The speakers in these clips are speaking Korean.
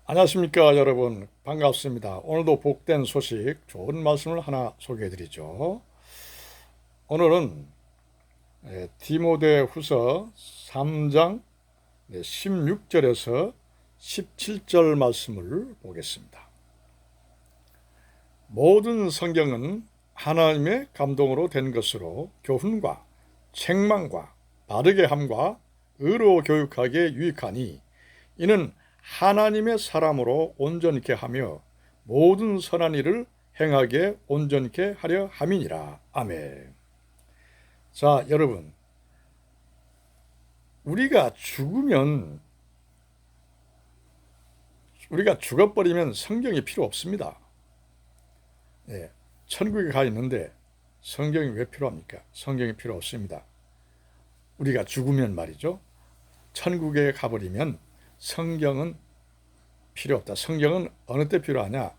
안녕하십니까 여러분, 반갑습니다. 오늘도 복된 소식, 좋은 말씀을 하나 소개해 드리죠. 오늘은 디모데 후서 3장 16절에서 17절 말씀을 보겠습니다. 모든 성경은 하나님의 감동으로 된 것으로 교훈과 책망과 바르게 함과 의로 교육하기에 유익하니 이는 하나님의 사람으로 온전케 하며 모든 선한 일을 행하게 온전케 하려 함이니라. 아멘. 자, 여러분, 우리가 죽어버리면 성경이 필요 없습니다. 예, 천국에 가 있는데 성경이 왜 필요합니까? 성경이 필요 없습니다. 우리가 죽으면 말이죠. 천국에 가버리면 성경은 필요 없다. 성경은 어느 때 필요하냐?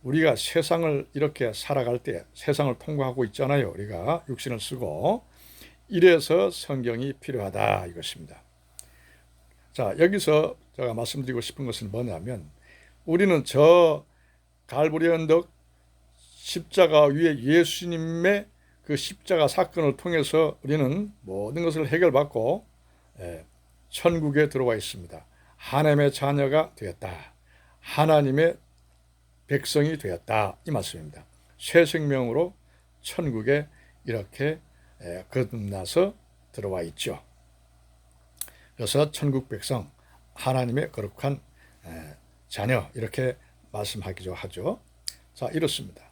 우리가 세상을 이렇게 살아갈 때, 세상을 통과하고 있잖아요. 우리가 육신을 쓰고. 이래서 성경이 필요하다 이것입니다. 자, 여기서 제가 말씀드리고 싶은 것은 뭐냐면, 우리는 저 갈보리 언덕 십자가 위에 예수님의 그 십자가 사건을 통해서 우리는 모든 것을 해결받고 천국에 들어와 있습니다. 하나님의 자녀가 되었다. 하나님의 백성이 되었다. 이 말씀입니다. 새 생명으로 천국에 이렇게 거듭나서 들어와 있죠. 그래서 천국 백성, 하나님의 거룩한 자녀 이렇게 말씀하기도 하죠. 자, 이렇습니다.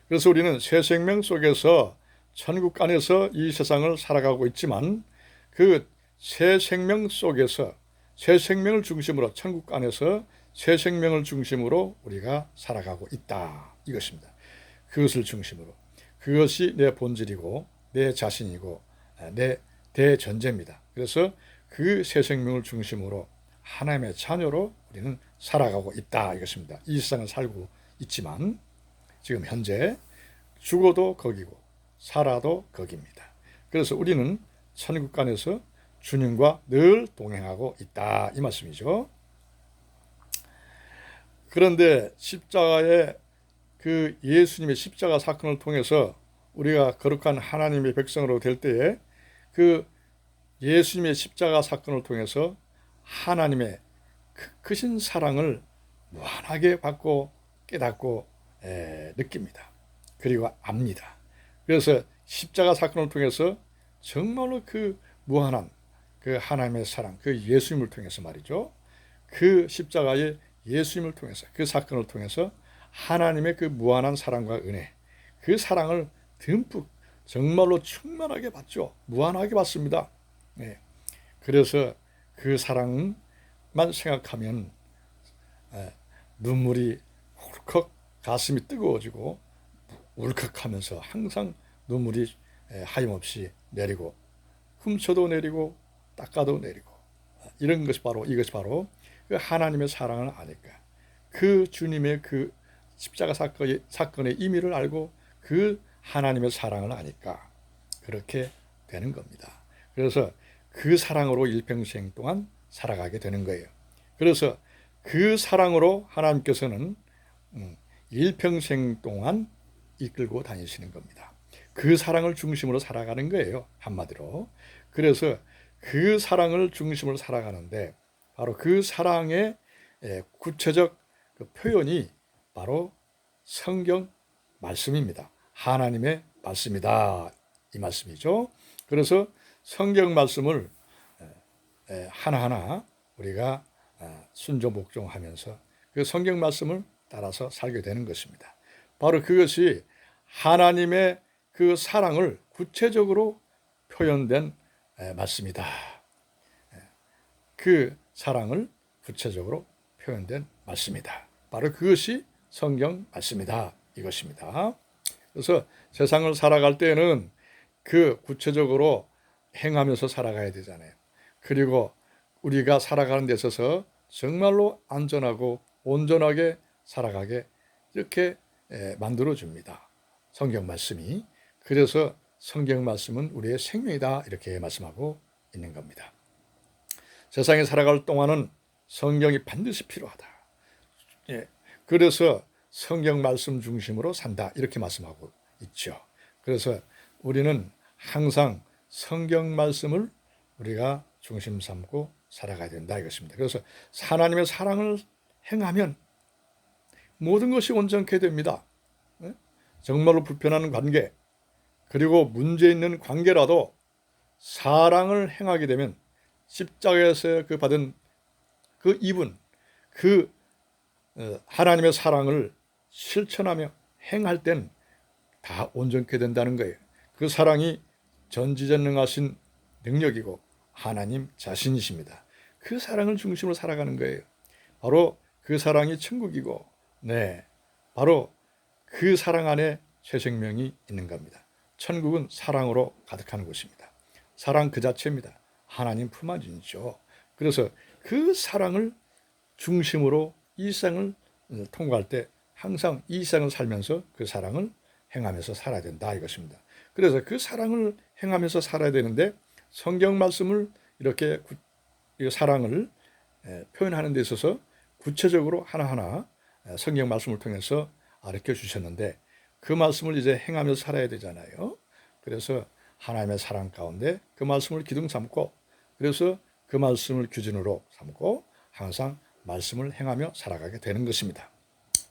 그래서 우리는 새 생명 속에서 천국 안에서 이 세상을 살아가고 있지만 그 새 생명 속에서 새 생명을 중심으로 천국 안에서 새 생명을 중심으로 우리가 살아가고 있다 이것입니다. 그것을 중심으로 그것이 내 본질이고 내 자신이고 내 대전제입니다. 그래서 그 새 생명을 중심으로 하나님의 자녀로 우리는 살아가고 있다 이것입니다. 이 세상을 살고 있지만 지금 현재 죽어도 거기고 살아도 거기입니다. 그래서 우리는 천국 안에서 주님과 늘 동행하고 있다 이 말씀이죠. 그런데 십자가의 그 예수님의 십자가 사건을 통해서 우리가 거룩한 하나님의 백성으로 될 때에 그 예수님의 십자가 사건을 통해서 하나님의 크신 사랑을 무한하게 받고 깨닫고 느낍니다. 그리고 압니다. 그래서 십자가 사건을 통해서 정말로 그 무한한 그 하나님의 사랑, 그 예수님을 통해서 말이죠. 그 십자가의 예수님을 통해서 그 사건을 통해서 하나님의 그 무한한 사랑과 은혜, 그 사랑을 듬뿍 정말로 충만하게 받죠. 무한하게 받습니다. 네. 그래서 그 사랑만 생각하면 눈물이 훌컥 가슴이 뜨거워지고 울컥하면서 항상 눈물이 하염없이 내리고 훔쳐도 내리고 닦아도 내리고 이런 것이 바로 이것이 바로 그 하나님의 사랑을 아니까 그 주님의 그 십자가 사건의 의미를 알고 그 하나님의 사랑을 아니까 그렇게 되는 겁니다. 그래서 그 사랑으로 일평생 동안 살아가게 되는 거예요. 그래서 그 사랑으로 하나님께서는 일평생 동안 이끌고 다니시는 겁니다. 그 사랑을 중심으로 살아가는 거예요. 한마디로. 그래서 그 사랑을 중심으로 살아가는데 바로 그 사랑의 구체적 그 표현이 바로 성경 말씀입니다. 하나님의 말씀이다. 이 말씀이죠. 그래서 성경 말씀을 하나하나 우리가 순종 복종하면서 그 성경 말씀을 따라서 살게 되는 것입니다. 바로 그것이 하나님의 그 사랑을 구체적으로 표현된 말씀이다. 그 사랑을 구체적으로 표현된 말씀이다. 바로 그것이 성경 말씀이다. 이것입니다. 그래서 세상을 살아갈 때는 그 구체적으로 행하면서 살아가야 되잖아요. 그리고 우리가 살아가는 데 있어서 정말로 안전하고 온전하게 살아가게 이렇게 만들어줍니다. 성경 말씀이. 그래서 성경 말씀은 우리의 생명이다 이렇게 말씀하고 있는 겁니다. 세상에 살아갈 동안은 성경이 반드시 필요하다. 예. 그래서 성경 말씀 중심으로 산다 이렇게 말씀하고 있죠. 그래서 우리는 항상 성경 말씀을 우리가 중심 삼고 살아가야 된다 이것입니다. 그래서 하나님의 사랑을 행하면 모든 것이 온전케 됩니다. 예? 정말로 불편한 관계 그리고 문제 있는 관계라도 사랑을 행하게 되면 십자가에서 그 받은 그 이분 그 하나님의 사랑을 실천하며 행할 땐 다 온전케 된다는 거예요. 그 사랑이 전지전능하신 능력이고 하나님 자신이십니다. 그 사랑을 중심으로 살아가는 거예요. 바로 그 사랑이 천국이고 네, 바로 그 사랑 안에 새 생명이 있는 겁니다. 천국은 사랑으로 가득한 곳입니다. 사랑 그 자체입니다. 하나님 품 안이죠. 그래서 그 사랑을 중심으로 이 세상을 통과할 때 항상 이 세상을 살면서 그 사랑을 행하면서 살아야 된다 이것입니다. 그래서 그 사랑을 행하면서 살아야 되는데 성경 말씀을 이렇게 사랑을 표현하는 데 있어서 구체적으로 하나하나 성경 말씀을 통해서 가르쳐 주셨는데 그 말씀을 이제 행하면서 살아야 되잖아요. 그래서 하나님의 사랑 가운데 그 말씀을 기둥 삼고 그래서 그 말씀을 기준으로 삼고 항상 말씀을 행하며 살아가게 되는 것입니다.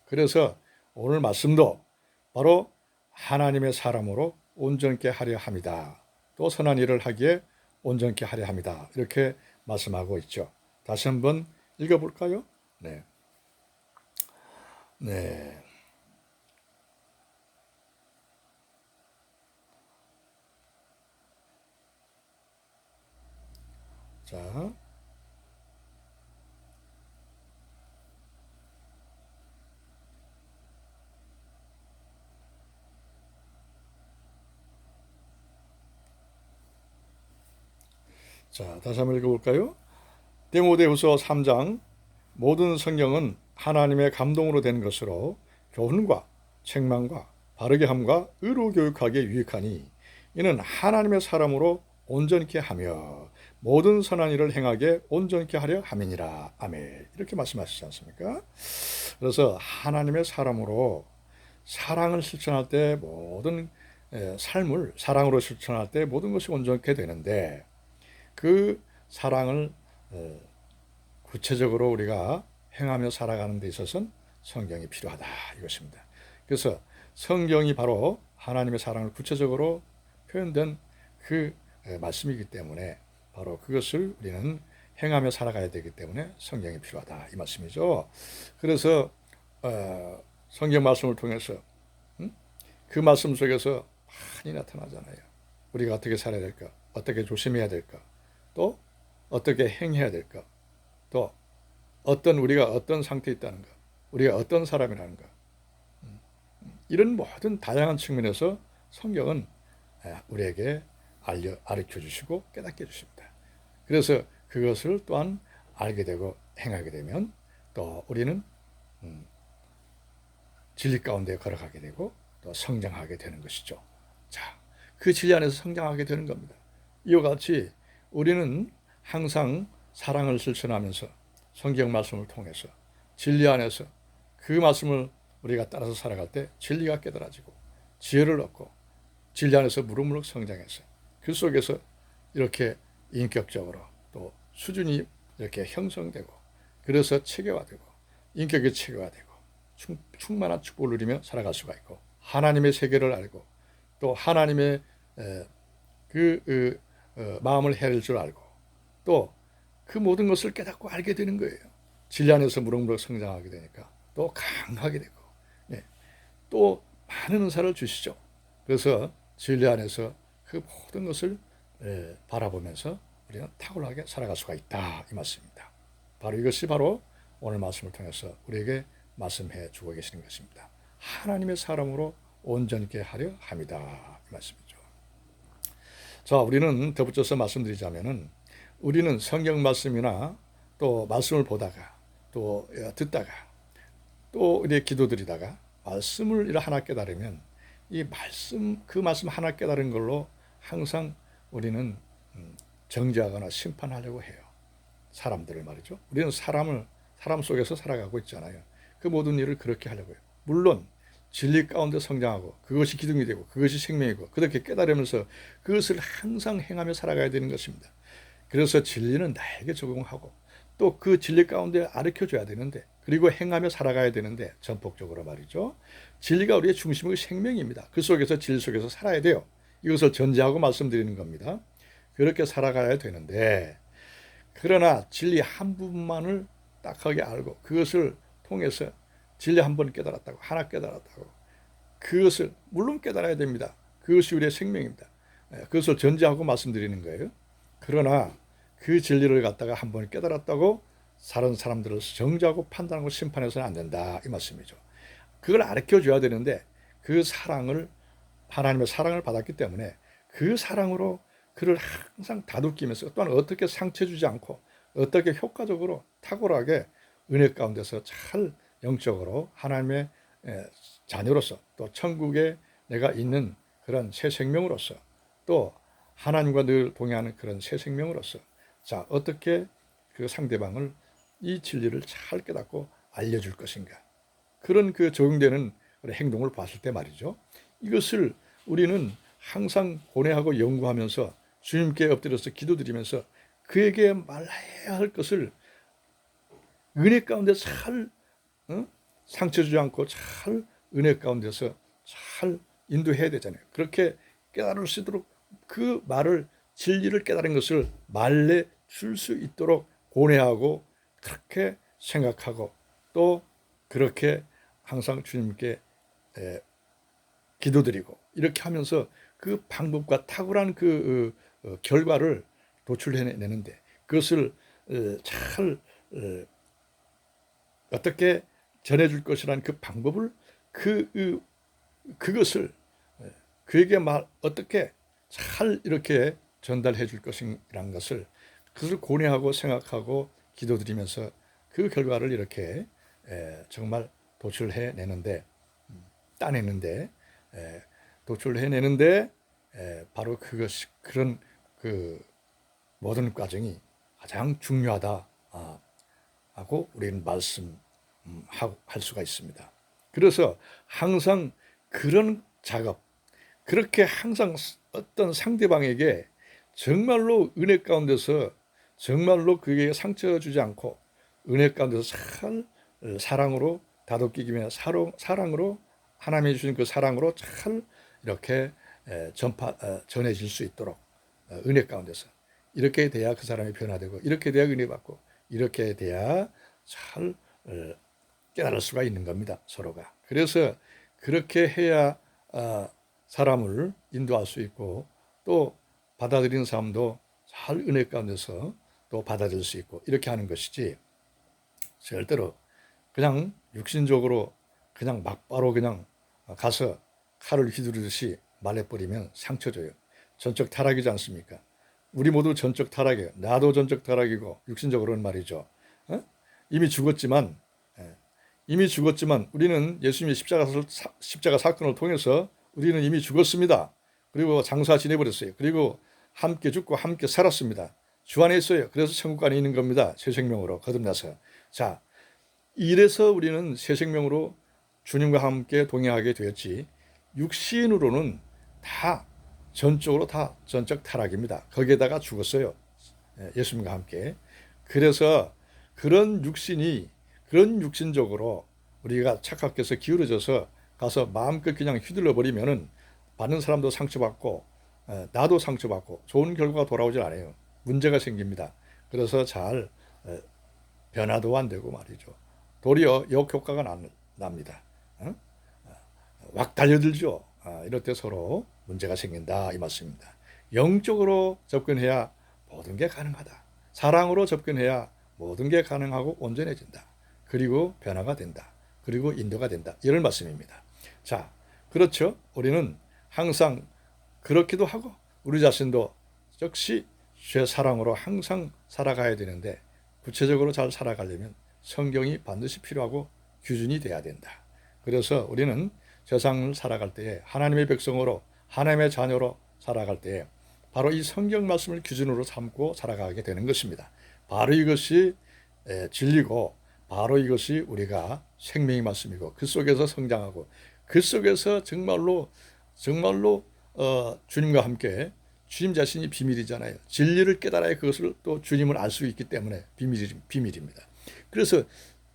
그래서 오늘 말씀도 바로 하나님의 사람으로 온전케 하려 함이다. 또 선한 일을 하기에 온전케 하려 함이다. 이렇게 말씀하고 있죠. 다시 한번 읽어볼까요? 네. 네. 자. 자, 다시 한번 읽어볼까요? 디모데후서 3장 모든 성경은 하나님의 감동으로 된 것으로 교훈과 책망과 바르게 함과 의로 교육하기에 유익하니 이는 하나님의 사람으로 온전케 하며 모든 선한 일을 행하게 온전케 하려 함이니라. 아멘. 이렇게 말씀하시지 않습니까? 그래서 하나님의 사람으로 사랑을 실천할 때 모든 삶을 사랑으로 실천할 때 모든 것이 온전케 되는데 그 사랑을 구체적으로 우리가 행하며 살아가는 데 있어서는 성경이 필요하다 이것입니다. 그래서 성경이 바로 하나님의 사랑을 구체적으로 표현된 그 말씀이기 때문에 바로 그것을 우리는 행하며 살아가야 되기 때문에 성경이 필요하다 이 말씀이죠. 그래서 성경 말씀을 통해서 그 말씀 속에서 많이 나타나잖아요. 우리가 어떻게 살아야 될까? 어떻게 조심해야 될까? 또 어떻게 행해야 될까? 또 우리가 어떤 상태에 있다는가? 우리가 어떤 사람이라는가? 이런 모든 다양한 측면에서 성경은 우리에게 가르쳐 주시고 깨닫게 해주십니다. 그래서 그것을 또한 알게 되고 행하게 되면 또 우리는 진리 가운데 걸어가게 되고 또 성장하게 되는 것이죠. 자, 그 진리 안에서 성장하게 되는 겁니다. 이와 같이 우리는 항상 사랑을 실천하면서 성경 말씀을 통해서 진리 안에서 그 말씀을 우리가 따라서 살아갈 때 진리가 깨달아지고 지혜를 얻고 진리 안에서 무럭무럭 성장해서 그 속에서 이렇게 인격적으로 또 수준이 이렇게 형성되고 그래서 체계화되고 인격이 체계화되고 충만한 축복을 누리며 살아갈 수가 있고 하나님의 세계를 알고 또 하나님의 마음을 헤아릴 줄 알고 또 그 모든 것을 깨닫고 알게 되는 거예요. 진리 안에서 무럭무럭 성장하게 되니까 또 강하게 되고 또 많은 은사를 주시죠. 그래서 진리 안에서 그 모든 것을 바라보면서 우리는 탁월하게 살아갈 수가 있다 이 말씀입니다. 바로 이것이 바로 오늘 말씀을 통해서 우리에게 말씀해 주고 계시는 것입니다. 하나님의 사람으로 온전케 하려 함이다 이 말씀이죠. 자, 우리는 덧붙여서 말씀드리자면은 우리는 성경 말씀이나 또 말씀을 보다가 또 듣다가 또 우리 기도드리다가 말씀을 하나 깨달으면 이 말씀 그 말씀 하나 깨달은 걸로 항상 우리는 정죄하거나 심판하려고 해요. 사람들을 말이죠. 우리는 사람 속에서 살아가고 있잖아요. 그 모든 일을 그렇게 하려고요. 물론 진리 가운데 성장하고 그것이 기둥이 되고 그것이 생명이고 그렇게 깨달으면서 그것을 항상 행하며 살아가야 되는 것입니다. 그래서 진리는 나에게 적용하고 또 그 진리 가운데 가르쳐줘야 되는데 그리고 행하며 살아가야 되는데 전폭적으로 말이죠. 진리가 우리의 중심의 생명입니다. 그 속에서 진리 속에서 살아야 돼요. 이것을 전제하고 말씀드리는 겁니다. 그렇게 살아가야 되는데 그러나 진리 한 부분만을 딱하게 알고 그것을 통해서 진리 한 번 깨달았다고 하나 깨달았다고 그것을 물론 깨달아야 됩니다. 그것이 우리의 생명입니다. 그것을 전제하고 말씀드리는 거예요. 그러나 그 진리를 갖다가 한 번 깨달았다고 다른 사람들을 정죄하고 판단하고 심판해서는 안 된다 이 말씀이죠. 그걸 가르쳐줘야 되는데 그 사랑을 하나님의 사랑을 받았기 때문에 그 사랑으로 그를 항상 다독이면서 또한 어떻게 상처 주지 않고 어떻게 효과적으로 탁월하게 은혜 가운데서 잘 영적으로 하나님의 자녀로서 또 천국에 내가 있는 그런 새 생명으로서 또 하나님과 늘 동행하는 그런 새 생명으로서 자 어떻게 그 상대방을 이 진리를 잘 깨닫고 알려줄 것인가 그런 그 적용되는 행동을 봤을 때 말이죠. 이것을 우리는 항상 고뇌하고 연구하면서 주님께 엎드려서 기도드리면서 그에게 말해야 할 것을 은혜 가운데 잘 상처 주지 않고 잘 은혜 가운데서 잘 인도해야 되잖아요. 그렇게 깨달을 수 있도록 그 말을 진리를 깨달은 것을 말내 줄 수 있도록 고뇌하고 그렇게 생각하고 또 그렇게 항상 주님께 기도드리고 이렇게 하면서 그 방법과 탁월한 그 결과를 도출해내는데 그것을 잘 어떻게 전해줄 것이라는 그 방법을 그것을 그에게 어떻게 잘 이렇게 전달해 줄 것이라는 것을 그것을 고뇌하고 생각하고 기도드리면서 그 결과를 이렇게 정말 도출해내는데 따내는데 도출해내는데 바로 그것이 그런 그 모든 과정이 가장 중요하다 하고 우리는 말씀할 수가 있습니다. 그래서 항상 그런 작업 그렇게 항상 어떤 상대방에게 정말로 은혜 가운데서 정말로 그에게 상처 주지 않고 은혜 가운데서 잘 사랑으로 다독이며 사랑으로 하나님이 주신 그 사랑으로 잘 이렇게 전해질 수 있도록 은혜 가운데서 이렇게 돼야 그 사람이 변화되고 이렇게 돼야 은혜 받고 이렇게 돼야 잘 깨달을 수가 있는 겁니다. 서로가. 그래서 그렇게 해야 사람을 인도할 수 있고 또 받아들이는 사람도 잘 은혜 가운데서 또 받아들일 수 있고 이렇게 하는 것이지 절대로 그냥 육신적으로 그냥 막바로 그냥 가서 칼을 휘두르듯이 말해버리면 상처 줘요. 전적 타락이지 않습니까? 우리 모두 전적 타락이에요. 나도 전적 타락이고 육신적으로는 말이죠. 이미 죽었지만 우리는 예수님의 십자가 사건을 통해서 우리는 이미 죽었습니다. 그리고 장사 지내버렸어요. 그리고 함께 죽고 함께 살았습니다. 주 안에 있어요. 그래서 천국 안에 있는 겁니다. 새 생명으로 거듭나서. 자, 이래서 우리는 새 생명으로 주님과 함께 동행하게 되었지 육신으로는 다 전적으로 다 전적 타락입니다. 거기에다가 죽었어요. 예수님과 함께. 그래서 그런 육신적으로 우리가 착각해서 기울어져서 가서 마음껏 그냥 휘둘러 버리면은 받는 사람도 상처받고 나도 상처받고 좋은 결과가 돌아오질 않아요. 문제가 생깁니다. 그래서 잘 변화도 안 되고 말이죠. 도리어 역효과가 납니다. 확 달려들죠. 이럴 때 서로 문제가 생긴다 이 말씀입니다. 영적으로 접근해야 모든 게 가능하다. 사랑으로 접근해야 모든 게 가능하고 온전해진다. 그리고 변화가 된다. 그리고 인도가 된다. 이런 말씀입니다. 자, 그렇죠. 우리는 항상 그렇기도 하고 우리 자신도 역시 죄 사랑으로 항상 살아가야 되는데 구체적으로 잘 살아가려면 성경이 반드시 필요하고 기준이 돼야 된다. 그래서 우리는 세상을 살아갈 때에 하나님의 백성으로 하나님의 자녀로 살아갈 때에 바로 이 성경 말씀을 기준으로 삼고 살아가게 되는 것입니다. 바로 이것이 진리고 바로 이것이 우리가 생명의 말씀이고 그 속에서 성장하고 그 속에서 정말로 주님과 함께 주님 자신이 비밀이잖아요. 진리를 깨달아야 그것을 또 주님을 알 수 있기 때문에 비밀입니다. 그래서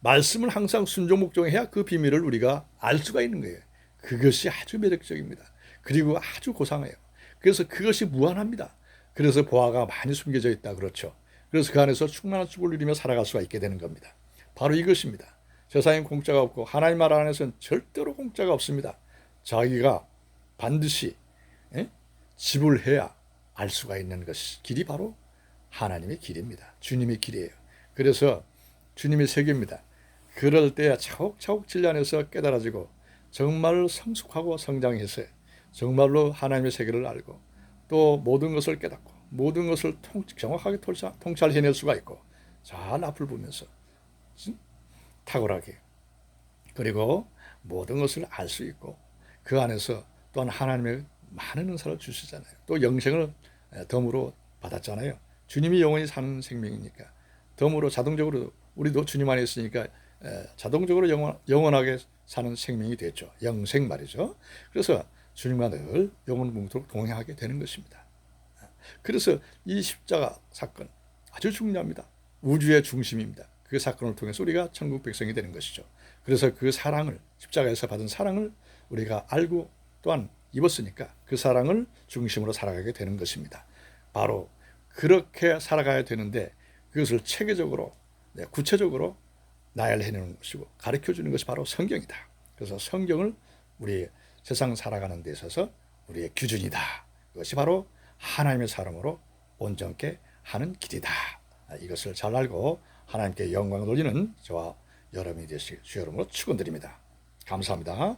말씀을 항상 순종묵종해야 그 비밀을 우리가 알 수가 있는 거예요. 그것이 아주 매력적입니다. 그리고 아주 고상해요. 그래서 그것이 무한합니다. 그래서 보화가 많이 숨겨져 있다 그렇죠. 그래서 그 안에서 충만한 축을 누리며 살아갈 수가 있게 되는 겁니다. 바로 이것입니다. 세상엔 공짜가 없고 하나님 나라 안에서는 절대로 공짜가 없습니다. 자기가 반드시 지불해야 알 수가 있는 것이 길이 바로 하나님의 길입니다. 주님의 길이에요. 그래서 주님의 세계입니다. 그럴 때 차곡차곡 진리 안에서 깨달아지고 정말 성숙하고 성장해서 정말로 하나님의 세계를 알고 또 모든 것을 깨닫고 모든 것을 정확하게 통찰해낼 수가 있고 잘 앞을 보면서 탁월하게 그리고 모든 것을 알 수 있고 그 안에서 또한 하나님의 많은 은사를 주시잖아요. 또 영생을 덤으로 받았잖아요. 주님이 영원히 사는 생명이니까 덤으로 자동적으로 우리도 주님 안에 있으니까 자동적으로 영원하게 사는 생명이 됐죠. 영생 말이죠. 그래서 주님과 늘 영원무토록 동행하게 되는 것입니다. 그래서 이 십자가 사건 아주 중요합니다. 우주의 중심입니다. 그 사건을 통해서 우리가 천국 백성이 되는 것이죠. 그래서 그 사랑을 십자가에서 받은 사랑을 우리가 알고 또한 입었으니까 그 사랑을 중심으로 살아가게 되는 것입니다. 바로 그렇게 살아가야 되는데 그것을 체계적으로 구체적으로 나열해내는 것이고 가르쳐주는 것이 바로 성경이다. 그래서 성경을 우리 세상 살아가는 데 있어서 우리의 기준이다. 그것이 바로 하나님의 사람으로 온전케 하는 길이다. 이것을 잘 알고 하나님께 영광을 돌리는 저와 여러분이 되시길 주의 이름으로 축원드립니다. 감사합니다.